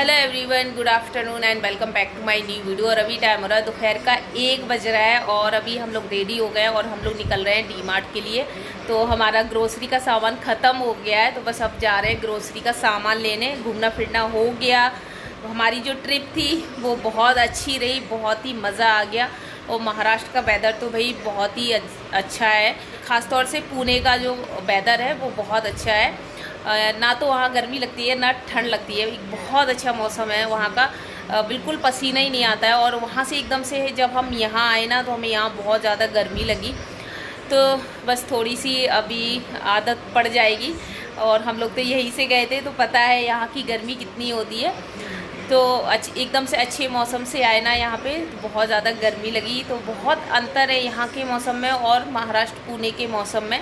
Hello everyone, good afternoon and welcome back to my new video. और अभी time हो रहा है दोपहर का 1 बज रहा है और अभी हम लोग रेडी हो गए और हम लोग निकल रहे हैं डी मार्ट के लिए। तो हमारा ग्रोसरी का सामान ख़त्म हो गया है, तो बस अब जा रहे हैं ग्रोसरी का सामान लेने। घूमना फिरना हो गया। हमारी जो ट्रिप थी वो बहुत अच्छी रही, बहुत ही मज़ा आ गया। और महाराष्ट्र का वेदर तो भाई बहुत ही अच्छा है, ख़ासतौर से पुणे का जो वेदर है वो बहुत अच्छा है। ना तो वहाँ गर्मी लगती है ना ठंड लगती है, एक बहुत अच्छा मौसम है वहाँ का। बिल्कुल पसीना ही नहीं आता है। और वहाँ से एकदम से जब हम यहाँ आए ना तो हमें यहाँ बहुत ज़्यादा गर्मी लगी। तो बस थोड़ी सी अभी आदत पड़ जाएगी। और हम लोग तो यहीं से गए थे तो पता है यहाँ की गर्मी कितनी होती है। तो एकदम से अच्छे मौसम से आए ना यहाँ पे तो बहुत ज़्यादा गर्मी लगी। तो बहुत अंतर है यहाँ के मौसम में और महाराष्ट्र पुणे के मौसम में।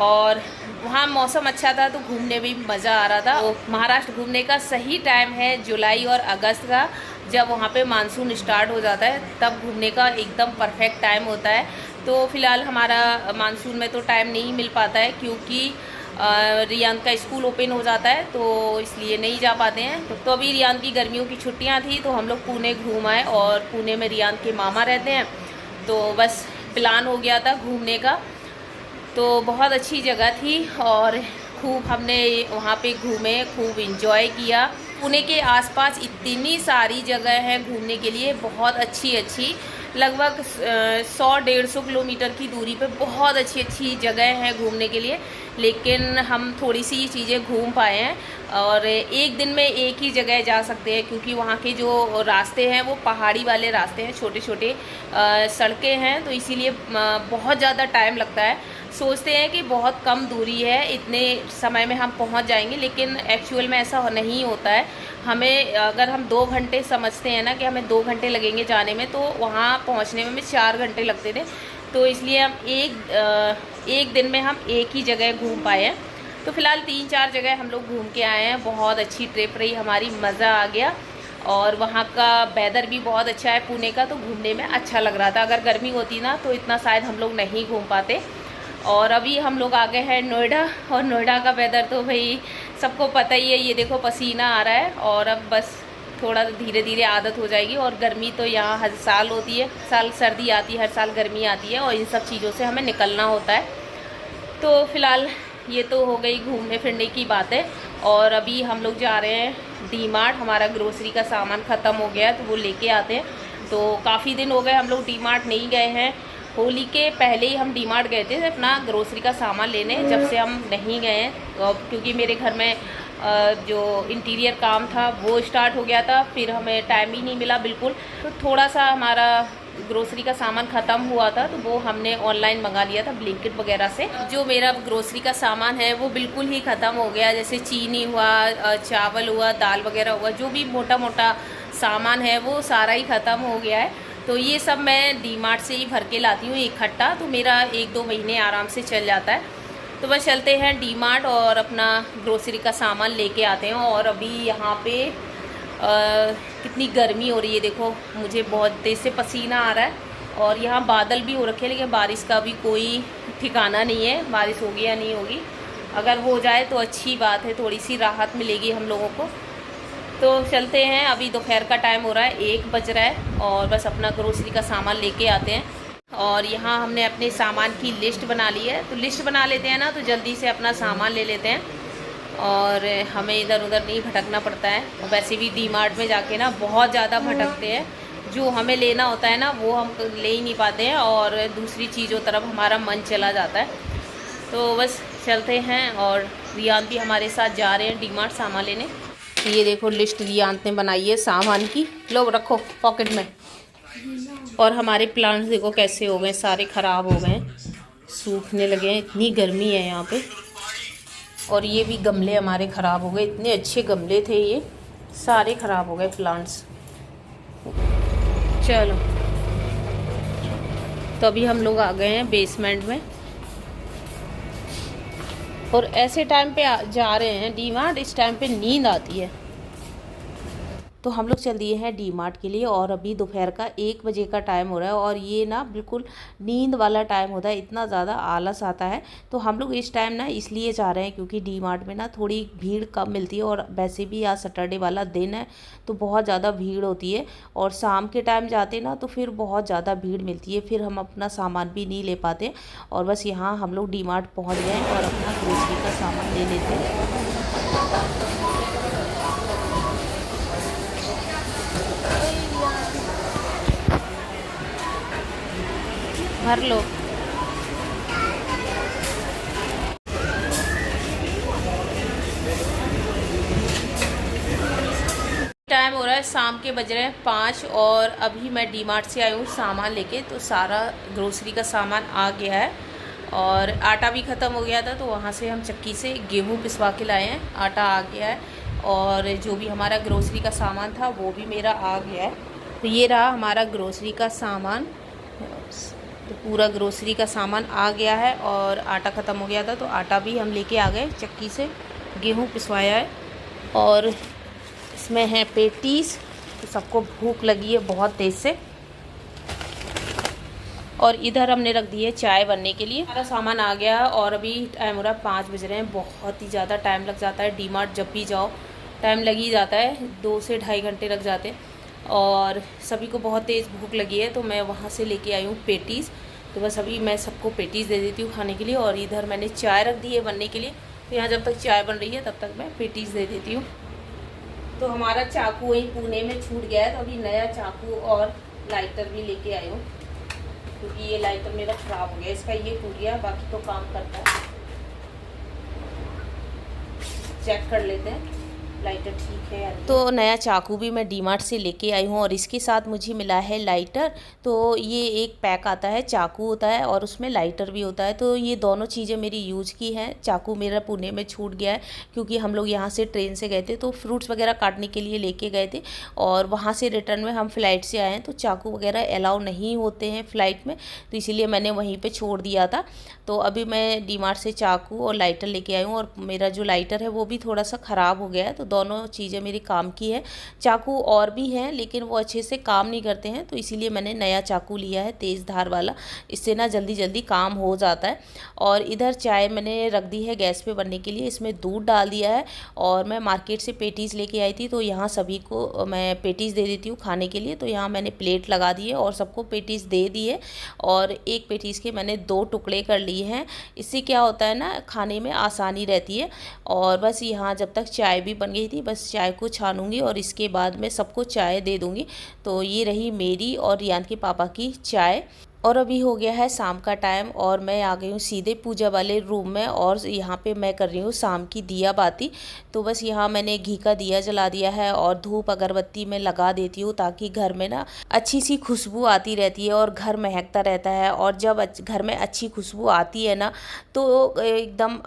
और वहाँ मौसम अच्छा था तो घूमने में भी मज़ा आ रहा था। तो महाराष्ट्र घूमने का सही टाइम है जुलाई और अगस्त का, जब वहाँ पे मानसून स्टार्ट हो जाता है तब घूमने का एकदम परफेक्ट टाइम होता है। तो फ़िलहाल हमारा मानसून में तो टाइम नहीं मिल पाता है क्योंकि रियान का स्कूल ओपन हो जाता है, तो इसलिए नहीं जा पाते हैं। तो अभी रियान की गर्मियों की छुट्टियाँ थी तो हम लोग पुणे घूम आए और पुणे में रियान के मामा रहते हैं, तो बस प्लान हो गया था घूमने का। तो बहुत अच्छी जगह थी और खूब हमने वहाँ पे घूमे, खूब इंजॉय किया। पुणे के आसपास इतनी सारी जगह हैं घूमने के लिए, बहुत अच्छी अच्छी, लगभग 100-150 किलोमीटर की दूरी पे बहुत अच्छी अच्छी जगह हैं घूमने के लिए। लेकिन हम थोड़ी सी चीज़ें घूम पाए हैं और एक दिन में एक ही जगह जा सकते हैं क्योंकि वहाँ के जो रास्ते हैं वो पहाड़ी वाले रास्ते हैं, छोटे छोटे सड़कें हैं, तो इसीलिए बहुत ज़्यादा टाइम लगता है। सोचते हैं कि बहुत कम दूरी है, इतने समय में हम पहुंच जाएंगे, लेकिन एक्चुअल में ऐसा नहीं होता है। हमें अगर हम 2 घंटे समझते हैं ना कि हमें 2 घंटे लगेंगे जाने में, तो वहाँ पहुंचने में हमें 4 घंटे लगते थे। तो इसलिए हम एक दिन में हम एक ही जगह घूम पाए हैं। तो फ़िलहाल 3-4 जगह हम लोग घूम के आए हैं। बहुत अच्छी ट्रिप रही हमारी, मज़ा आ गया। और वहाँ का वेदर भी बहुत अच्छा है पुणे का, तो घूमने में अच्छा लग रहा था। अगर गर्मी होती ना तो इतना शायद हम लोग नहीं घूम पाते। और अभी हम लोग आ गए हैं नोएडा, और नोएडा का वेदर तो भाई सबको पता ही है। ये देखो पसीना आ रहा है और अब बस थोड़ा धीरे धीरे आदत हो जाएगी। और गर्मी तो यहाँ हर साल होती है, साल सर्दी आती है, हर साल गर्मी आती है, और इन सब चीज़ों से हमें निकलना होता है। तो फ़िलहाल ये तो हो गई घूमने फिरने की बातें। और अभी हम लोग जा रहे हैं डी मार्ट। हमारा ग्रोसरी का सामान ख़त्म हो गया है तो वो लेके आते हैं। तो काफ़ी दिन हो गए हम लोग डी मार्ट नहीं गए हैं। होली के पहले ही हम डी मार्ट गए थे अपना ग्रोसरी का सामान लेने, जब से हम नहीं गए हैं क्योंकि मेरे घर में जो इंटीरियर काम था वो स्टार्ट हो गया था, फिर हमें टाइम ही नहीं मिला बिल्कुल। तो थोड़ा सा हमारा ग्रोसरी का सामान ख़त्म हुआ था तो वो हमने ऑनलाइन मंगा लिया था ब्लिंकिट वगैरह से। जो मेरा ग्रोसरी का सामान है वो बिल्कुल ही ख़त्म हो गया, जैसे चीनी हुआ, चावल हुआ, दाल वगैरह हुआ, जो भी मोटा मोटा सामान है वो सारा ही ख़त्म हो गया है। तो ये सब मैं डी मार्ट से ही भर के लाती हूँ इकट्ठा, तो मेरा 1-2 महीने आराम से चल जाता है। तो बस चलते हैं डी मार्ट और अपना ग्रोसरी का सामान लेके आते हैं। और अभी यहाँ पे कितनी गर्मी हो रही है, देखो मुझे बहुत तेज़ से पसीना आ रहा है। और यहाँ बादल भी हो रखे हैं, लेकिन बारिश का भी कोई ठिकाना नहीं है, बारिश होगी या नहीं होगी। अगर हो जाए तो अच्छी बात है, थोड़ी सी राहत मिलेगी हम लोगों को। तो चलते हैं, अभी दोपहर का टाइम हो रहा है, 1 बज रहा है, और बस अपना ग्रोसरी का सामान लेके आते हैं। और यहाँ हमने अपने सामान की लिस्ट बना ली है, तो लिस्ट बना लेते हैं ना तो जल्दी से अपना सामान ले लेते हैं और हमें इधर उधर नहीं भटकना पड़ता है। और वैसे भी डी मार्ट में जाके ना बहुत ज़्यादा भटकते हैं, जो हमें लेना होता है ना वो हम ले ही नहीं पाते हैं और दूसरी चीज़ों तरफ हमारा मन चला जाता है। तो बस चलते हैं। और रियान भी हमारे साथ जा रहे हैं डी मार्ट सामान लेने। ये देखो लिस्ट रियान ने बनाई है सामान की, लो रखो पॉकेट में। और हमारे प्लांट्स देखो कैसे हो गए, सारे ख़राब हो गए, सूखने लगे हैं, इतनी गर्मी है यहाँ पे। और ये भी गमले हमारे ख़राब हो गए, इतने अच्छे गमले थे, ये सारे ख़राब हो गए प्लांट्स। चलो तो अभी हम लोग आ गए हैं बेसमेंट में, और ऐसे टाइम पे जा रहे हैं डी मार्ट, इस टाइम पे नींद आती है। तो हम लोग चल दिए हैं डी मार्ट के लिए और अभी दोपहर का 1 बजे का टाइम हो रहा है और ये ना बिल्कुल नींद वाला टाइम होता है, इतना ज़्यादा आलस आता है। तो हम लोग इस टाइम ना इसलिए जा रहे हैं क्योंकि डी मार्ट में ना थोड़ी भीड़ कम मिलती है और वैसे भी आज सैटरडे वाला दिन है तो बहुत ज़्यादा भीड़ होती है और शाम के टाइम जाते ना तो फिर बहुत ज़्यादा भीड़ मिलती है, फिर हम अपना सामान भी नहीं ले पाते। और बस यहाँ हम लोग डी मार्ट पहुँच गए और अपना ग्रोसरी का सामान ले लेते हैं। भर लो। टाइम हो रहा है शाम के, बज रहे हैं 5 और अभी मैं डी मार्ट से आई हूँ सामान लेके। तो सारा ग्रोसरी का सामान आ गया है और आटा भी ख़त्म हो गया था तो वहाँ से हम चक्की से गेहूँ पिसवा के लाए हैं। आटा आ गया है और जो भी हमारा ग्रोसरी का सामान था वो भी मेरा आ गया है। तो ये रहा हमारा ग्रोसरी का सामान। तो पूरा ग्रोसरी का सामान आ गया है और आटा ख़त्म हो गया था तो आटा भी हम लेके आ गए चक्की से। गेहूँ पिसवाया है और इसमें है पेटीज। तो सबको भूख लगी है बहुत तेज़ से। और इधर हमने रख दी है चाय बनने के लिए। सारा सामान आ गया है और अभी टाइम हो रहा है 5 बज रहे हैं। बहुत ही ज़्यादा टाइम लग जाता है, डी मार्ट जब भी जाओ टाइम लग ही जाता है, 2 से ढाई घंटे लग जाते हैं। और सभी को बहुत तेज़ भूख लगी है तो मैं वहाँ से लेके आई हूँ पेटीज़। तो बस अभी मैं सबको पेटीज़ दे देती हूँ खाने के लिए और इधर मैंने चाय रख दी है बनने के लिए। तो यहाँ जब तक चाय बन रही है तब तक मैं पेटीज़ दे देती हूँ। तो हमारा चाकू वहीं पुणे में छूट गया है तो अभी नया चाकू और लाइटर भी लेके आई हूँ क्योंकि ये लाइटर मेरा ख़राब हो गया, इसका ये टूट गया, बाकी तो काम करता है। चेक कर लेते हैं लाइटर ठीक है यार। तो नया चाकू भी मैं डी मार्ट से लेके आई हूँ और इसके साथ मुझे मिला है लाइटर। तो ये एक पैक आता है, चाकू होता है और उसमें लाइटर भी होता है। तो ये दोनों चीज़ें मेरी यूज़ की हैं। चाकू मेरा पुणे में छूट गया है क्योंकि हम लोग यहाँ से ट्रेन से गए थे तो फ्रूट्स वगैरह काटने के लिए लेके गए थे और वहाँ से रिटर्न में हम फ़्लाइट से आए हैं तो चाकू वगैरह अलाउ नहीं होते हैं फ़्लाइट में, तो इसीलिए मैंने वहीं पर छोड़ दिया था। तो अभी मैं डी मार्ट से चाकू और लाइटर लेके आई हूँ और मेरा जो लाइटर है वो भी थोड़ा सा ख़राब हो गया है। तो दोनों चीज़ें मेरी काम की है। चाकू और भी हैं लेकिन वो अच्छे से काम नहीं करते हैं तो इसीलिए मैंने नया चाकू लिया है तेज़ धार वाला, इससे ना जल्दी जल्दी काम हो जाता है। और इधर चाय मैंने रख दी है गैस पे बनने के लिए, इसमें दूध डाल दिया है और मैं मार्केट से पेटीज़ लेके आई थी तो यहाँ सभी को मैं पेटीज़ दे देती हूँ खाने के लिए। तो यहाँ मैंने प्लेट लगा दी है और सबको पेटीज़ दे दी है और एक पेटीज़ के मैंने 2 टुकड़े कर लिए हैं। इससे क्या होता है ना खाने में आसानी रहती है। और बस यहाँ जब तक चाय भी बन गई थी बस चाय को छानूंगी और इसके बाद मैं सबको चाय दे दूंगी। तो ये रही मेरी और रियान के पापा की चाय। और अभी हो गया है शाम का टाइम और मैं आ गई हूँ सीधे पूजा वाले रूम में और यहाँ पे मैं कर रही हूँ शाम की दिया बाती। तो बस यहाँ मैंने घी का दिया जला दिया है और धूप अगरबत्ती मैं लगा देती हूँ ताकि घर में ना अच्छी सी खुशबू आती रहती है और घर महकता रहता है। और जब घर में अच्छी खुशबू आती है ना तो एकदम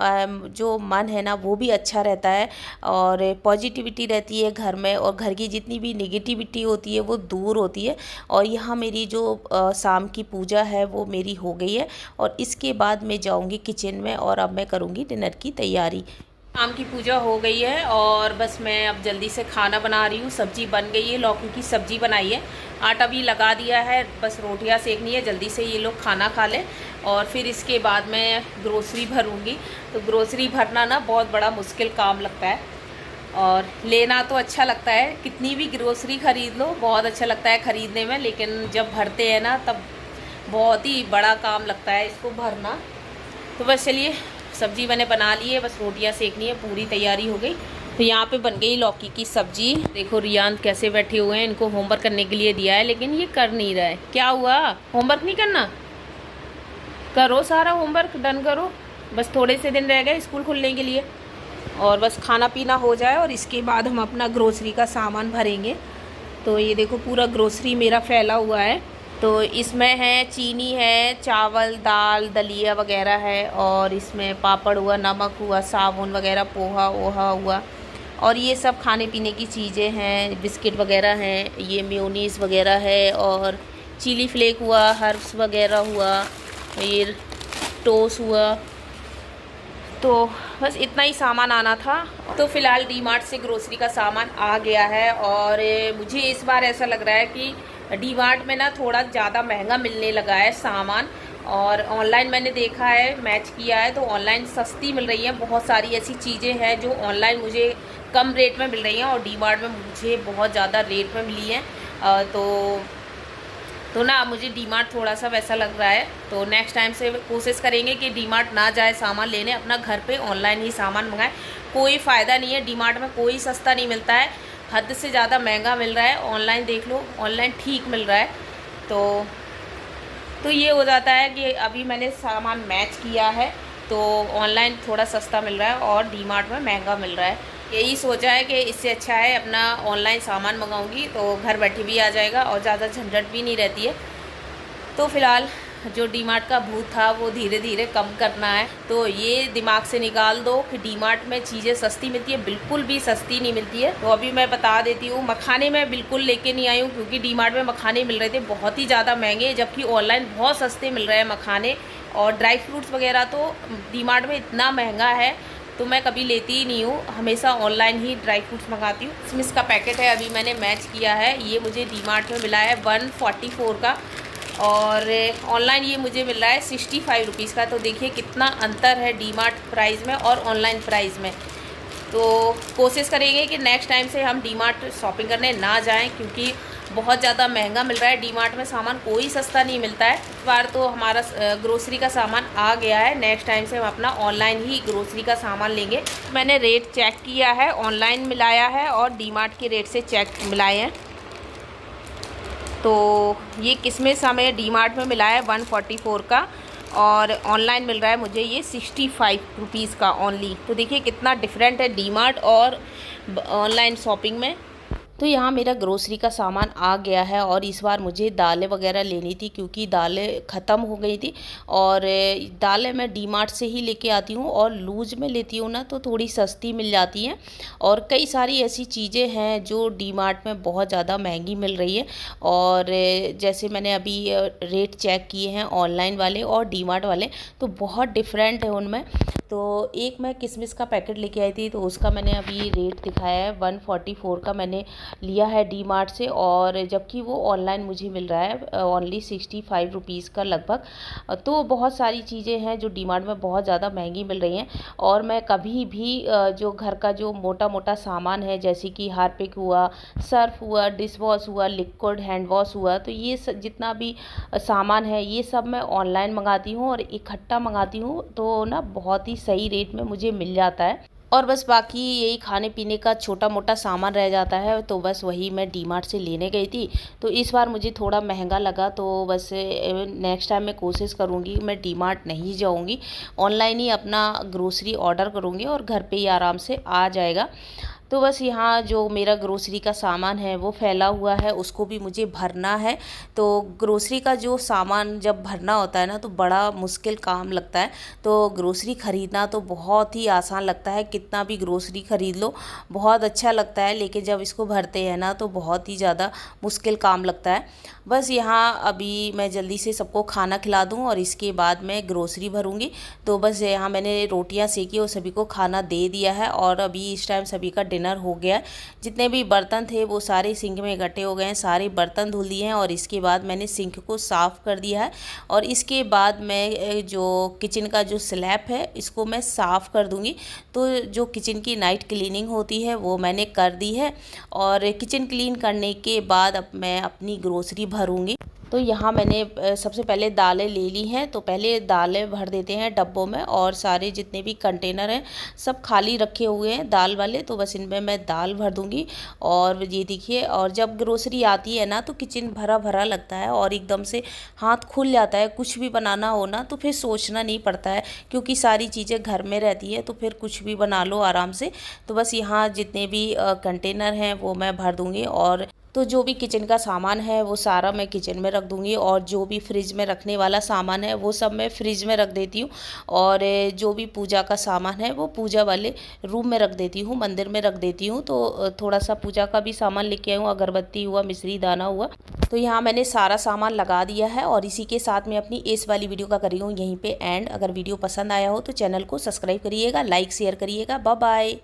जो मन है ना वो भी अच्छा रहता है और पॉजिटिविटी रहती है घर में और घर की जितनी भी नेगेटिविटी होती है वो दूर होती है। और यहाँ मेरी जो शाम की पूजा है वो मेरी हो गई है और इसके बाद मैं जाऊंगी किचन में और अब मैं करूंगी डिनर की तैयारी। शाम की पूजा हो गई है और बस मैं अब जल्दी से खाना बना रही हूँ। सब्जी बन गई है, लौकी की सब्जी बनाई है, आटा भी लगा दिया है, बस रोटियां सेकनी है, जल्दी से ये लोग खाना खा लें और फिर इसके बाद मैं ग्रोसरी भरूँगी। तो ग्रोसरी भरना ना बहुत बड़ा मुश्किल काम लगता है और लेना तो अच्छा लगता है, कितनी भी ग्रोसरी ख़रीद लो बहुत अच्छा लगता है ख़रीदने में, लेकिन जब भरते हैं ना तब बहुत ही बड़ा काम लगता है इसको भरना। तो बस चलिए सब्ज़ी मैंने बना ली है, बस रोटियां सेकनी है, पूरी तैयारी हो गई। तो यहाँ पे बन गई लौकी की सब्ज़ी। देखो रियान कैसे बैठे हुए हैं, इनको होमवर्क करने के लिए दिया है लेकिन ये कर नहीं रहा है। क्या हुआ, होमवर्क नहीं करना? करो सारा होमवर्क, डन करो, बस थोड़े से दिन रह गए स्कूल खुलने के लिए और बस खाना पीना हो जाए और इसके बाद हम अपना ग्रोसरी का सामान भरेंगे। तो ये देखो पूरा ग्रोसरी मेरा फैला हुआ है। तो इसमें है चीनी है, चावल, दाल, दलिया वगैरह है और इसमें पापड़ हुआ, नमक हुआ, साबुन वगैरह, पोहा वोहा हुआ और ये सब खाने पीने की चीज़ें हैं, बिस्किट वगैरह हैं, ये मेयोनीज़ वगैरह है और चिली फ्लेक हुआ, हर्ब्स वगैरह हुआ, ये टोस्ट हुआ। तो बस इतना ही सामान आना था। तो फ़िलहाल डी मार्ट से ग्रोसरी का सामान आ गया है और मुझे इस बार ऐसा लग रहा है कि डी मार्ट में ना थोड़ा ज़्यादा महंगा मिलने लगा है सामान। और ऑनलाइन मैंने देखा है, मैच किया है, तो ऑनलाइन सस्ती मिल रही है। बहुत सारी ऐसी चीज़ें हैं जो ऑनलाइन मुझे कम रेट में मिल रही हैं और डी मार्ट में मुझे बहुत ज़्यादा रेट में मिली हैं। तो ना मुझे डी मार्ट थोड़ा सा वैसा लग रहा है। तो नेक्स्ट टाइम से कोशिश करेंगे कि डी मार्ट ना जाए सामान लेने, अपना घर पे ऑनलाइन ही सामान मंगाएं। कोई फ़ायदा नहीं है, डी मार्ट में कोई सस्ता नहीं मिलता है, हद से ज़्यादा महंगा मिल रहा है। ऑनलाइन देख लो, ऑनलाइन ठीक मिल रहा है। तो ये हो जाता है कि अभी मैंने सामान मैच किया है तो ऑनलाइन थोड़ा सस्ता मिल रहा है और डी मार्ट में महंगा मिल रहा है। यही सोचा है कि इससे अच्छा है अपना ऑनलाइन सामान मंगाऊंगी तो घर बैठे भी आ जाएगा और ज़्यादा झंझट भी नहीं रहती है। तो फ़िलहाल जो डी मार्ट का भूत था वो धीरे धीरे कम करना है। तो ये दिमाग से निकाल दो कि डी मार्ट में चीज़ें सस्ती मिलती है, बिल्कुल भी सस्ती नहीं मिलती है। तो अभी मैं बता देती हूँ, मखाने मैं बिल्कुल लेके नहीं आई हूँ क्योंकि डी मार्ट में मखाने मिल रहे थे बहुत ही ज़्यादा महंगे, जबकि ऑनलाइन बहुत सस्ते मिल रहे हैं मखाने। और ड्राई फ्रूट्स वगैरह तो डी मार्ट में इतना महंगा है तो मैं कभी लेती ही नहीं हूँ, हमेशा ऑनलाइन ही ड्राई फ्रूट्स मंगाती हूँ। किशमिश का पैकेट है, अभी मैंने मैच किया है, ये मुझे डी मार्ट में मिला है 144 का और ऑनलाइन ये मुझे मिल रहा है 65 रुपीज़ का। तो देखिए कितना अंतर है डी मार्ट प्राइस में और ऑनलाइन प्राइस में। तो कोशिश करेंगे कि नेक्स्ट टाइम से हम डी मार्ट शॉपिंग करने ना जाएं क्योंकि बहुत ज़्यादा महंगा मिल रहा है। डी मार्ट में सामान कोई सस्ता नहीं मिलता है। इस बार तो हमारा ग्रोसरी का सामान आ गया है, नेक्स्ट टाइम से हम अपना ऑनलाइन ही ग्रोसरी का सामान लेंगे। मैंने रेट चेक किया है, ऑनलाइन मिलाया है और डी मार्ट के रेट से चेक मिलाए हैं। तो ये किशमिश हमें डी मार्ट में मिला है 144 का और ऑनलाइन मिल रहा है मुझे ये 65 रुपीज़ का ओनली। तो देखिए कितना डिफरेंट है डी मार्ट और ऑनलाइन शॉपिंग में। तो यहाँ मेरा ग्रोसरी का सामान आ गया है और इस बार मुझे दालें वगैरह लेनी थी क्योंकि दालें ख़त्म हो गई थी। और दालें मैं डी मार्ट से ही लेके आती हूँ और लूज में लेती हूँ ना तो थोड़ी सस्ती मिल जाती हैं। और कई सारी ऐसी चीज़ें हैं जो डी मार्ट में बहुत ज़्यादा महंगी मिल रही है। और जैसे मैंने अभी रेट चेक किए हैं ऑनलाइन वाले और डी मार्ट वाले, तो बहुत डिफरेंट है उनमें। तो एक मैं किशमिश का पैकेट लेके आई थी तो उसका मैंने अभी रेट दिखाया है 144 का मैंने लिया है डी मार्ट से, और जबकि वो ऑनलाइन मुझे मिल रहा है ओनली 65 रुपीज़ का लगभग। तो बहुत सारी चीज़ें हैं जो डी मार्ट में बहुत ज़्यादा महंगी मिल रही हैं। और मैं कभी भी जो घर का जो मोटा मोटा सामान है जैसे कि हार्पिक हुआ, सर्फ हुआ, डिश वॉश हुआ, लिक्विड हैंड वॉश हुआ, तो ये जितना भी सामान है ये सब मैं ऑनलाइन मंगाती हूँ और इकट्ठा मंगाती हूँ तो ना बहुत ही सही रेट में मुझे मिल जाता है। और बस बाकी यही खाने पीने का छोटा मोटा सामान रह जाता है तो बस वही मैं डी मार्ट से लेने गई थी। तो इस बार मुझे थोड़ा महंगा लगा तो बस नेक्स्ट टाइम मैं कोशिश करूँगी मैं डी मार्ट नहीं जाऊँगी, ऑनलाइन ही अपना ग्रोसरी ऑर्डर करूँगी और घर पे ही आराम से आ जाएगा। तो बस यहाँ जो मेरा ग्रोसरी का सामान है वो फैला हुआ है, उसको भी मुझे भरना है। तो ग्रोसरी का जो सामान जब भरना होता है ना तो बड़ा मुश्किल काम लगता है। तो ग्रोसरी ख़रीदना तो बहुत ही आसान लगता है, कितना भी ग्रोसरी ख़रीद लो बहुत अच्छा लगता है, लेकिन जब इसको भरते हैं ना तो बहुत ही ज़्यादा मुश्किल काम लगता है। बस यहाँ अभी मैं जल्दी से सबको खाना खिला दूँ और इसके बाद मैं ग्रोसरी भरूँगी। तो बस यहाँ मैंने रोटियाँ सेकी और सभी को खाना दे दिया है और अभी इस टाइम सभी का डिनर हो गया। जितने भी बर्तन थे वो सारे सिंक में इकट्ठे हो गए हैं, सारे बर्तन धुल दिए हैं और इसके बाद मैंने सिंक को साफ़ कर दिया है। और इसके बाद मैं जो किचन का जो स्लैब है इसको मैं साफ़ कर दूँगी। तो जो किचन की नाइट क्लीनिंग होती है वो मैंने कर दी है और किचन क्लीन करने के बाद अब मैं अपनी ग्रोसरी भरूँगी। तो यहाँ मैंने सबसे पहले दालें ले ली हैं, तो पहले दालें भर देते हैं डब्बों में और सारे जितने भी कंटेनर हैं सब खाली रखे हुए हैं दाल वाले, तो बस इनमें मैं दाल भर दूँगी। और ये देखिए, और जब ग्रोसरी आती है ना तो किचन भरा भरा लगता है और एकदम से हाथ खुल जाता है। कुछ भी बनाना हो ना तो फिर सोचना नहीं पड़ता है क्योंकि सारी चीज़ें घर में रहती है तो फिर कुछ भी बना लो आराम से। तो बस यहाँ जितने भी कंटेनर हैं वो मैं भर दूँगी। और तो जो भी किचन का सामान है वो सारा मैं किचन में रख दूँगी और जो भी फ्रिज में रखने वाला सामान है वो सब मैं फ्रिज में रख देती हूँ। और जो भी पूजा का सामान है वो पूजा वाले रूम में रख देती हूँ, मंदिर में रख देती हूँ। तो थोड़ा सा पूजा का भी सामान लेके आई हूँ, अगरबत्ती हुआ, मिश्री दाना हुआ। तो यहाँ मैंने सारा सामान लगा दिया है और इसी के साथ मैं अपनी इस वाली वीडियो का कर रही हूँ यहीं पे एंड। अगर वीडियो पसंद आया हो तो चैनल को सब्सक्राइब करिएगा, लाइक शेयर करिएगा। Bye bye.